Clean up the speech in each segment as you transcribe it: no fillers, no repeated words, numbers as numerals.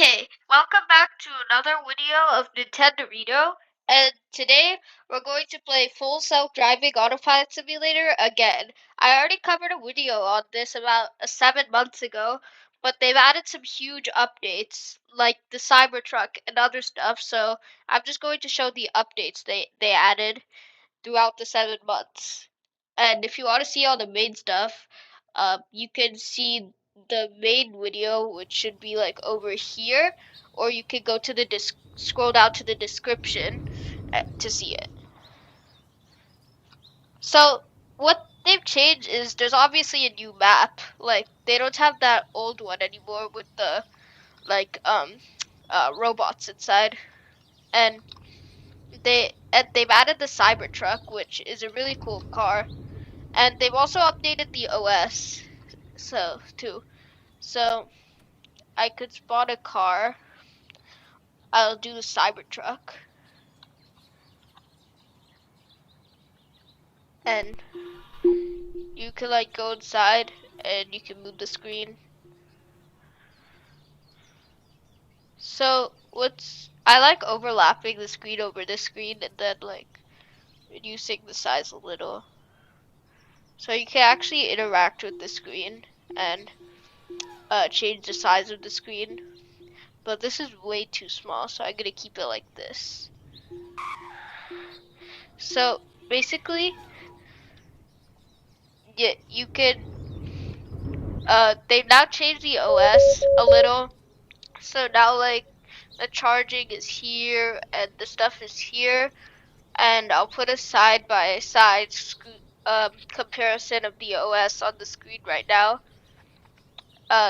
Okay, welcome back to another video of Nintendo, and today we're going to play Full Self-Driving Autopilot Simulator again. I already covered a video on this about 7 months ago, but they've added some huge updates, like the Cybertruck and other stuff, so I'm just going to show the updates they added throughout the 7 months. And if you want to see all the main stuff, you can see the main video, which should be like over here, or you could go to the scroll down to the description to see it. So what they've changed is there's obviously a new map. Like they don't have that old one anymore with the robots inside, and they've added the Cybertruck, which is a really cool car. And they've also updated the OS, too. So I could spot a car. I'll do the Cybertruck, and you can like go inside, and you can move the screen. So I like overlapping the screen over this screen, and then like reducing the size a little, so you can actually interact with the screen and change the size of the screen. But this is way too small, so I'm gonna keep it like this. So basically, you can they've now changed the OS a little, so now like the charging is here and the stuff is here, and I'll put a side by side comparison of the OS on the screen right now,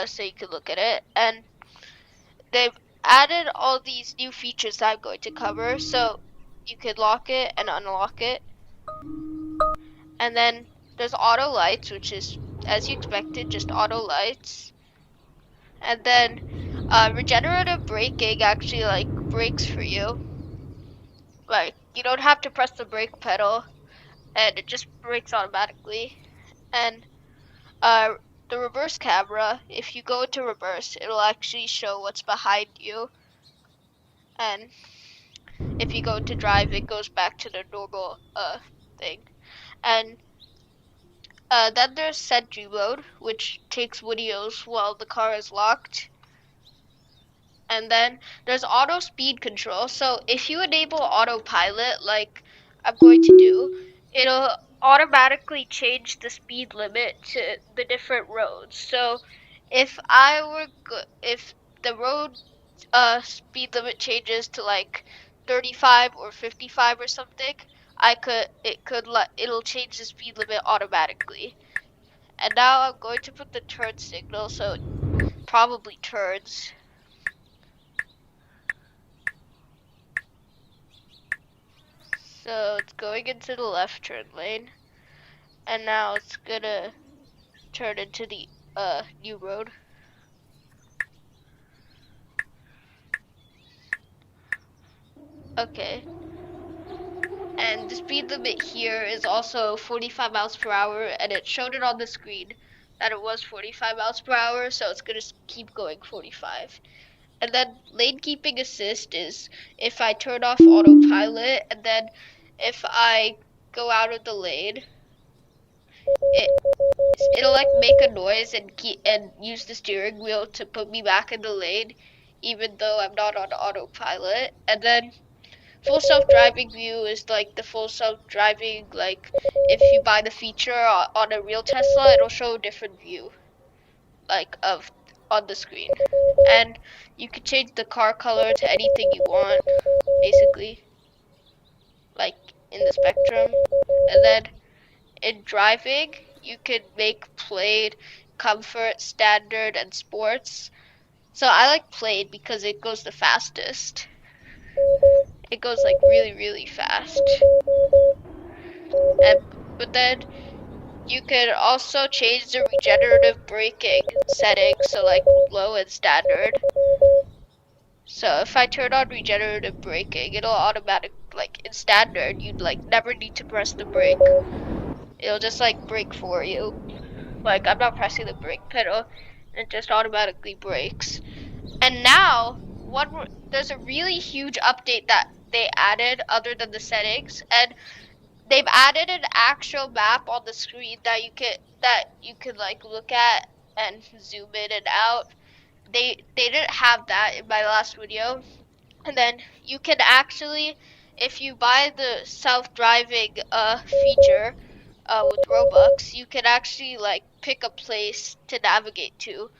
so you can look at it. And they've added all these new features that I'm going to cover, so you could lock it and unlock it. And then there's auto lights, which is, as you expected, just auto lights. And then regenerative braking actually like brakes for you. Like you don't have to press the brake pedal, and it just brakes automatically. And the reverse camera, if you go into reverse, it'll actually show what's behind you. And if you go into drive, it goes back to the normal thing. And then there's sentry mode, which takes videos while the car is locked. And then there's auto speed control. So if you enable autopilot, like I'm going to do, it'll automatically change the speed limit to the different roads. So if the road speed limit changes to like 35 or 55 or something, it'll change the speed limit automatically. And now I'm going to put the turn signal, so it probably turns. So it's going into the left turn lane, and now it's gonna turn into the new road. Okay. And the speed limit here is also 45 miles per hour, and it showed it on the screen that it was 45 miles per hour, so it's gonna keep going 45. And then lane keeping assist is if I turn off autopilot, and then if I go out of the lane, it'll like make a noise and use the steering wheel to put me back in the lane, even though I'm not on autopilot. And then full self-driving view is like the full self-driving, like if you buy the feature on a real Tesla, it'll show a different view, like on the screen. And you can change the car color to anything you want, basically, like in the spectrum. And then in driving, you can make plain, comfort, standard, and sports. So I like plain because it goes the fastest. It goes like really, really fast. But then you can also change the regenerative braking settings, so like low and standard. So if I turn on regenerative braking, it'll automatic, like in standard, you'd like never need to press the brake. It'll just like brake for you. Like I'm not pressing the brake pedal, it just automatically brakes. And now, there's a really huge update that they added other than the settings, and they've added an actual map on the screen that you could like look at and zoom in and out. They didn't have that in my last video. And then you can actually, if you buy the self-driving feature with Robux, you can actually like pick a place to navigate to,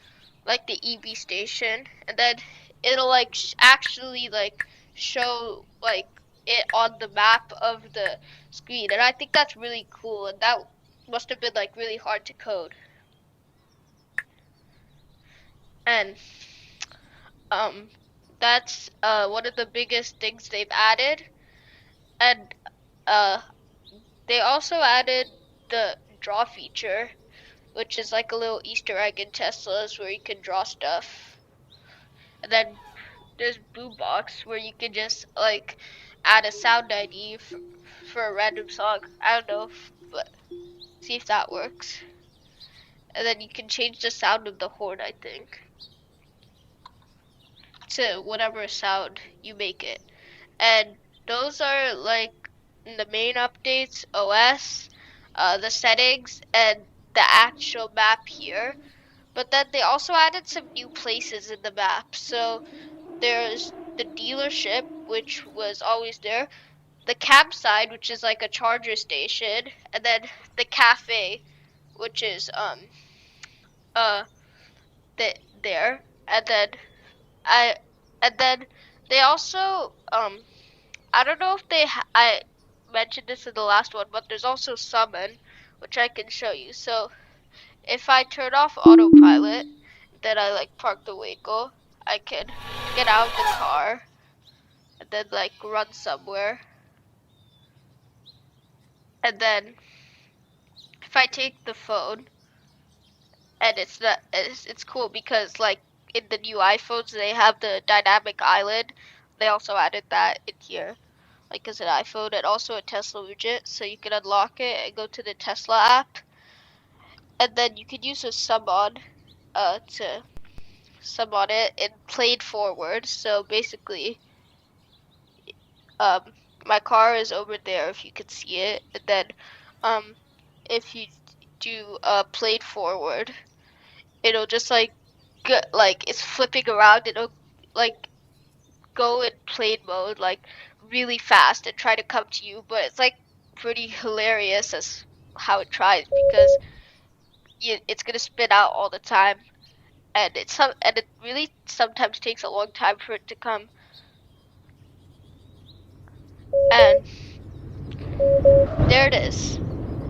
like the EV station, and then it'll like actually like show like it on the map of the screen, and I think that's really cool, and that must have been like really hard to code. And that's one of the biggest things they've added. And they also added the draw feature, which is like a little Easter egg in Teslas where you can draw stuff. And then there's Boombox where you can just like add a sound ID for a random song. I don't know, but see if that works. And then you can change the sound of the horn, I think, to whatever sound you make it. And those are like the main updates: OS, the settings, and the actual map here. But then they also added some new places in the map. So there's the dealership, which was always there, the campsite, which is like a charger station, and then the cafe, which is uh there, and then I and then they also I don't know if I mentioned this in the last one, but there's also summon, which I can show you. So if I turn off autopilot, then I like park the vehicle, I can get out of the car and then like run somewhere. And then if I take the phone, and it's cool because like in the new iPhones they have the dynamic island. They also added that in here, like as an iPhone, and also a Tesla widget, so you can unlock it and go to the Tesla app, and then you could use a summon to summon it and play it forward. So basically, um, my car is over there if you can see it, and then if you do play it forward, it'll just like it's flipping around. It'll like go in plane mode like really fast and try to come to you, but it's like pretty hilarious as how it tries, because it's gonna spin out all the time, and it really sometimes takes a long time for it to come. And there it is.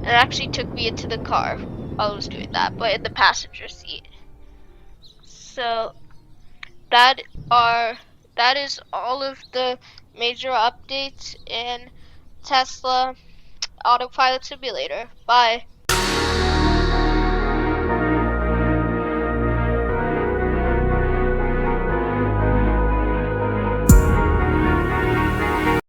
It actually took me into the car while I was doing that, but in the passenger seat. So that is all of the major updates in Tesla Autopilot Simulator. Bye.